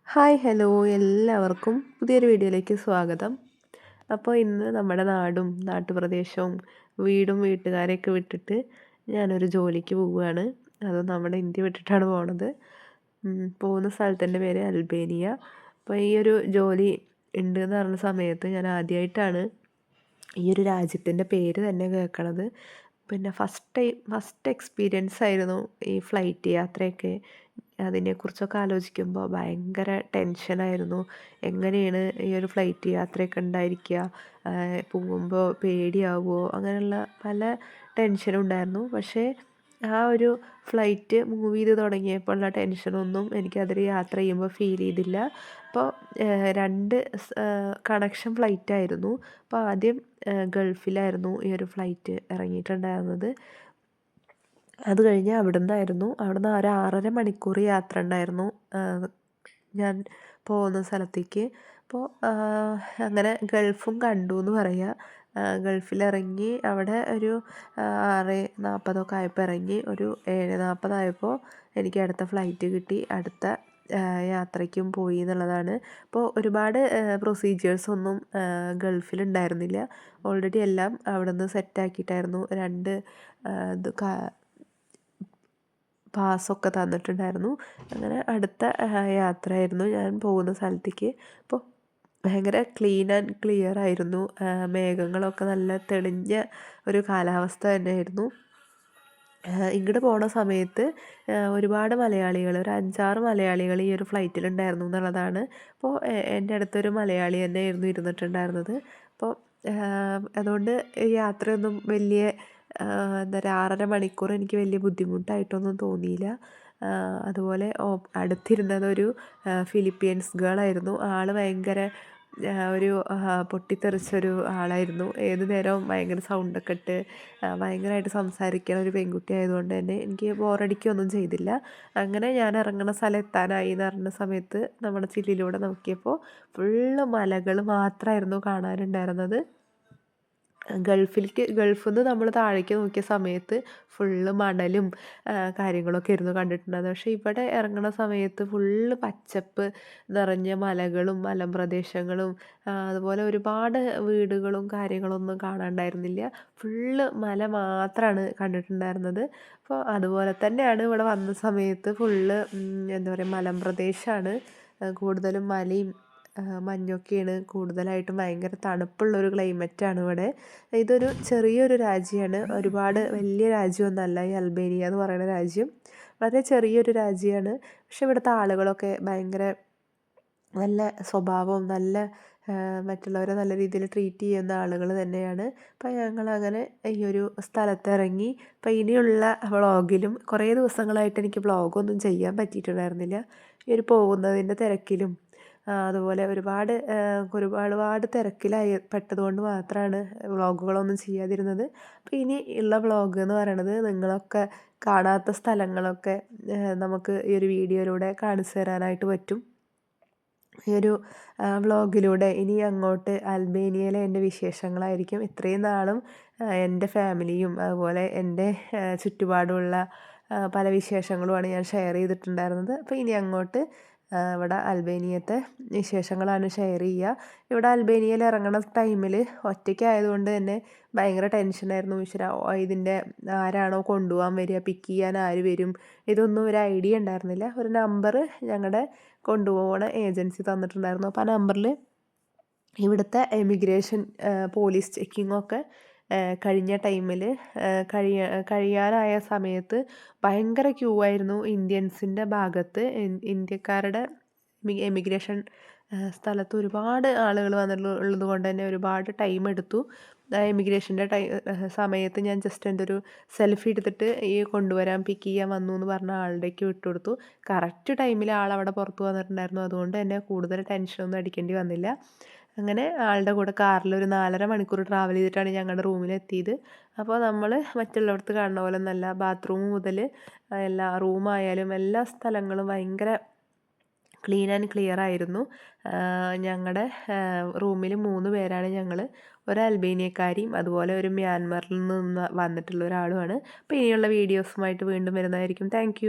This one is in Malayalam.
ഹായ് ഹലോ എല്ലാവർക്കും പുതിയൊരു വീഡിയോയിലേക്ക് സ്വാഗതം. അപ്പോൾ ഇന്ന് നമ്മുടെ നാടും നാട്ടുപ്രദേശവും വീടും വീട്ടുകാരെയൊക്കെ വിട്ടിട്ട് ഞാനൊരു ജോലിക്ക് പോവുകയാണ്. അത് നമ്മുടെ ഇന്ത്യ വിട്ടിട്ടാണ് പോണത്. പോകുന്ന സ്ഥലത്തിൻ്റെ പേര് അൽബേനിയ. അപ്പോൾ ഈ ഒരു ജോലി ഉണ്ട് എന്ന് പറഞ്ഞ സമയത്ത് ഞാൻ ആദ്യമായിട്ടാണ് ഈ ഒരു രാജ്യത്തിൻ്റെ പേര് തന്നെ കേൾക്കണത്. പിന്നെ ഫസ്റ്റ് എക്സ്പീരിയൻസ് ആയിരുന്നു ഈ ഫ്ലൈറ്റ് യാത്രയൊക്കെ. അതിനെക്കുറിച്ചൊക്കെ ആലോചിക്കുമ്പോൾ ഭയങ്കര ടെൻഷനായിരുന്നു. എങ്ങനെയാണ് ഈ ഒരു ഫ്ലൈറ്റ് യാത്രയൊക്കെ ഉണ്ടായിരിക്കുക, പോകുമ്പോൾ പേടിയാവുമോ, അങ്ങനെയുള്ള പല ടെൻഷനും ഉണ്ടായിരുന്നു. പക്ഷേ ആ ഒരു ഫ്ലൈറ്റ് മൂവ് ചെയ്ത് തുടങ്ങിയപ്പോഴുള്ള ടെൻഷനൊന്നും എനിക്കതിൽ യാത്ര ചെയ്യുമ്പോൾ ഫീൽ ചെയ്തില്ല. അപ്പോൾ രണ്ട് കണക്ഷൻ ഫ്ലൈറ്റായിരുന്നു. അപ്പോൾ ആദ്യം ഗൾഫിലായിരുന്നു ഈ ഒരു ഫ്ലൈറ്റ് ഇറങ്ങിയിട്ടുണ്ടായിരുന്നത്. അത് കഴിഞ്ഞ് അവിടുന്ന് ഒരു 6.5 മണിക്കൂർ യാത്ര ഉണ്ടായിരുന്നു ഞാൻ പോകുന്ന സ്ഥലത്തേക്ക്. അപ്പോൾ അങ്ങനെ ഗൾഫും കണ്ടു എന്ന് പറയാം. ഗൾഫിലിറങ്ങി അവിടെ ഒരു 6:40 ആയപ്പോൾ ഇറങ്ങി. ഒരു 7:40 ആയപ്പോൾ എനിക്ക് അടുത്ത ഫ്ലൈറ്റ് കിട്ടി. അടുത്ത യാത്രയ്ക്കും പോയി എന്നുള്ളതാണ്. അപ്പോൾ ഒരുപാട് പ്രൊസീജിയേഴ്സൊന്നും ഗൾഫിലുണ്ടായിരുന്നില്ല. ഓൾറെഡി എല്ലാം അവിടെ നിന്ന് സെറ്റാക്കിയിട്ടായിരുന്നു. ഇത് പാസ്സൊക്കെ തന്നിട്ടുണ്ടായിരുന്നു. അങ്ങനെ അടുത്ത യാത്രയായിരുന്നു ഞാൻ പോകുന്ന സ്ഥലത്തേക്ക്. അപ്പോൾ ഭയങ്കര ക്ലീൻ ആൻഡ് ക്ലിയർ ആയിരുന്നു. മേഘങ്ങളൊക്കെ നല്ല തെളിഞ്ഞ ഒരു കാലാവസ്ഥ തന്നെയായിരുന്നു. ഇങ്ങോട്ട് പോണ സമയത്ത് ഒരുപാട് മലയാളികൾ, ഒരു 5-6 മലയാളികൾ ഈ ഒരു ഫ്ലൈറ്റിലുണ്ടായിരുന്നു എന്നുള്ളതാണ്. അപ്പോൾ എൻ്റെ അടുത്തൊരു മലയാളി തന്നെയായിരുന്നു ഇരുന്നിട്ടുണ്ടായിരുന്നത്. അപ്പോൾ അതുകൊണ്ട് യാത്രയൊന്നും വലിയ എന്താ പറയുക 6.5 മണിക്കൂർ എനിക്ക് വലിയ ബുദ്ധിമുട്ടായിട്ടൊന്നും തോന്നിയില്ല. അതുപോലെ അടുത്തിരുന്നതൊരു ഫിലിപ്പീൻസ് ഗേളായിരുന്നു. ആൾ ഭയങ്കര ഒരു പൊട്ടിത്തെറിച്ചൊരു ആളായിരുന്നു. ഏത് നേരവും ഭയങ്കര സൗണ്ടൊക്കെ ഇട്ട് ഭയങ്കരമായിട്ട് സംസാരിക്കണ ഒരു പെൺകുട്ടി ആയതുകൊണ്ട് തന്നെ എനിക്ക് ബോറടിക്കുകയൊന്നും ചെയ്തില്ല. അങ്ങനെ ഞാൻ ഇറങ്ങുന്ന സ്ഥലം എത്താനായി എന്ന് പറഞ്ഞ സമയത്ത് നമ്മുടെ ചില്ലിലൂടെ നോക്കിയപ്പോൾ ഫുള്ള് മലകൾ മാത്രമായിരുന്നു കാണാനുണ്ടായിരുന്നത്. ഗൾഫിൽ നിന്ന് നമ്മൾ താഴേക്ക് നോക്കിയ സമയത്ത് ഫുള്ള് മണലും കാര്യങ്ങളൊക്കെ ആയിരുന്നു കണ്ടിട്ടുണ്ടായിരുന്നത്. പക്ഷേ ഇവിടെ ഇറങ്ങുന്ന സമയത്ത് ഫുള്ള് പച്ചപ്പ് നിറഞ്ഞ മലകളും മലമ്പ്രദേശങ്ങളും അതുപോലെ ഒരുപാട് വീടുകളും കാര്യങ്ങളൊന്നും കാണാനുണ്ടായിരുന്നില്ല. ഫുള്ള് മല മാത്രമാണ് കണ്ടിട്ടുണ്ടായിരുന്നത്. അപ്പോൾ അതുപോലെ തന്നെയാണ് ഇവിടെ വന്ന സമയത്ത് ഫുള്ള് എന്താ പറയുക മലമ്പ്രദേശമാണ്. കൂടുതലും മലയും മഞ്ഞൊക്കെയാണ് കൂടുതലായിട്ടും. ഭയങ്കര തണുപ്പുള്ളൊരു ക്ലൈമറ്റാണ് ഇവിടെ. ഇതൊരു ചെറിയൊരു രാജ്യമാണ്. ഒരുപാട് വലിയ രാജ്യമൊന്നുമല്ല ഈ അൽബേനിയ എന്ന് പറയുന്ന രാജ്യം. വളരെ ചെറിയൊരു രാജ്യമാണ്. പക്ഷെ ഇവിടുത്തെ ആളുകളൊക്കെ ഭയങ്കര നല്ല സ്വഭാവവും നല്ല മറ്റുള്ളവരെ നല്ല രീതിയിൽ ട്രീറ്റ് ചെയ്യുന്ന ആളുകൾ തന്നെയാണ്. അപ്പോൾ ഞങ്ങളങ്ങനെ ഈ ഒരു സ്ഥലത്തിറങ്ങി. അപ്പോൾ ഇനിയുള്ള വ്ളോഗിലും കുറേ ദിവസങ്ങളായിട്ട് എനിക്ക് വ്ളോഗൊന്നും ചെയ്യാൻ പറ്റിയിട്ടുണ്ടായിരുന്നില്ല. ഈ ഒരു പോകുന്നതിൻ്റെ തിരക്കിലും അതുപോലെ ഒരുപാട് പെട്ടതുകൊണ്ട് മാത്രമാണ് വ്ളോഗുകളൊന്നും ചെയ്യാതിരുന്നത്. അപ്പോൾ ഇനി ഉള്ള വ്ളോഗ് എന്ന് പറയണത് നിങ്ങളൊക്കെ കാണാത്ത സ്ഥലങ്ങളൊക്കെ നമുക്ക് ഈ ഒരു വീഡിയോയിലൂടെ കാണിച്ചു തരാനായിട്ട് പറ്റും. ഈ ഒരു വ്ളോഗിലൂടെ ഇനി അങ്ങോട്ട് അൽബേനിയയിലെ എൻ്റെ വിശേഷങ്ങളായിരിക്കും. ഇത്രയും നാളും എൻ്റെ ഫാമിലിയും അതുപോലെ എൻ്റെ ചുറ്റുപാടുമുള്ള പല വിശേഷങ്ങളുമാണ് ഞാൻ ഷെയർ ചെയ്തിട്ടുണ്ടായിരുന്നത്. അപ്പോൾ ഇനി അങ്ങോട്ട് ഇവിടെ അൽബേനിയത്തെ വിശേഷങ്ങളാണ് ഷെയർ ചെയ്യുക. ഇവിടെ അൽബേനിയയിൽ ഇറങ്ങുന്ന ടൈമിൽ ഒറ്റയ്ക്കായതുകൊണ്ട് തന്നെ ഭയങ്കര ടെൻഷനായിരുന്നു. ഇതിൻ്റെ ആരാണോ കൊണ്ടുപോകാൻ വരിക, പിക്ക് ചെയ്യാൻ ആര് വരും, ഇതൊന്നും ഒരു ഐഡിയ ഉണ്ടായിരുന്നില്ല. ഒരു നമ്പർ ഞങ്ങളുടെ കൊണ്ടുപോകണ ഏജൻസി തന്നിട്ടുണ്ടായിരുന്നു. അപ്പോൾ ആ നമ്പറിൽ ഇവിടുത്തെ എമിഗ്രേഷൻ പോലീസ് ചെക്കിങ്ങൊക്കെ കഴിഞ്ഞ ടൈമിൽ കഴിയാനായ സമയത്ത് ഭയങ്കര ക്യൂ ആയിരുന്നു ഇന്ത്യൻസിൻ്റെ ഭാഗത്ത്. ഇന്ത്യക്കാരുടെ എമിഗ്രേഷൻ സ്ഥലത്ത് ഒരുപാട് ആളുകൾ വന്നിട്ടുള്ളത് കൊണ്ട് തന്നെ ഒരുപാട് ടൈം എടുത്തു. എമിഗ്രേഷൻ്റെ സമയത്ത് ഞാൻ ജസ്റ്റ് എൻ്റെ ഒരു സെൽഫി എടുത്തിട്ട് ഈ കൊണ്ടുവരാൻ പിക്ക് ചെയ്യാൻ വന്നു എന്ന് പറഞ്ഞ ആളുടേക്ക് വിട്ടുകൊടുത്തു. കറക്റ്റ് ടൈമിൽ ആളവിടെ പുറത്ത് വന്നിട്ടുണ്ടായിരുന്നു. അതുകൊണ്ട് തന്നെ കൂടുതൽ ടെൻഷനൊന്നും അടിക്കേണ്ടി വന്നില്ല. അങ്ങനെ ആളുടെ കൂടെ കാറിൽ ഒരു 4.5 മണിക്കൂർ ട്രാവൽ ചെയ്തിട്ടാണ് ഞങ്ങളുടെ റൂമിലെത്തിയത്. അപ്പോൾ നമ്മൾ മറ്റുള്ളവർക്ക് കാണുന്ന പോലെ ഒന്നല്ല. ബാത്റൂം മുതൽ എല്ലാ റൂമായാലും എല്ലാ സ്ഥലങ്ങളും ഭയങ്കര ക്ലീൻ ആൻഡ് ക്ലിയർ ആയിരുന്നു. ഞങ്ങളുടെ റൂമിൽ 3 പേരാണ് ഞങ്ങൾ. ഒരു അൽബേനിയക്കാരിയും അതുപോലെ ഒരു മ്യാൻമറിൽ നിന്ന് വന്നിട്ടുള്ള ഒരാളുമാണ്. അപ്പോൾ ഇനിയുള്ള വീഡിയോസുമായിട്ട് വീണ്ടും വരുന്നതായിരിക്കും. താങ്ക്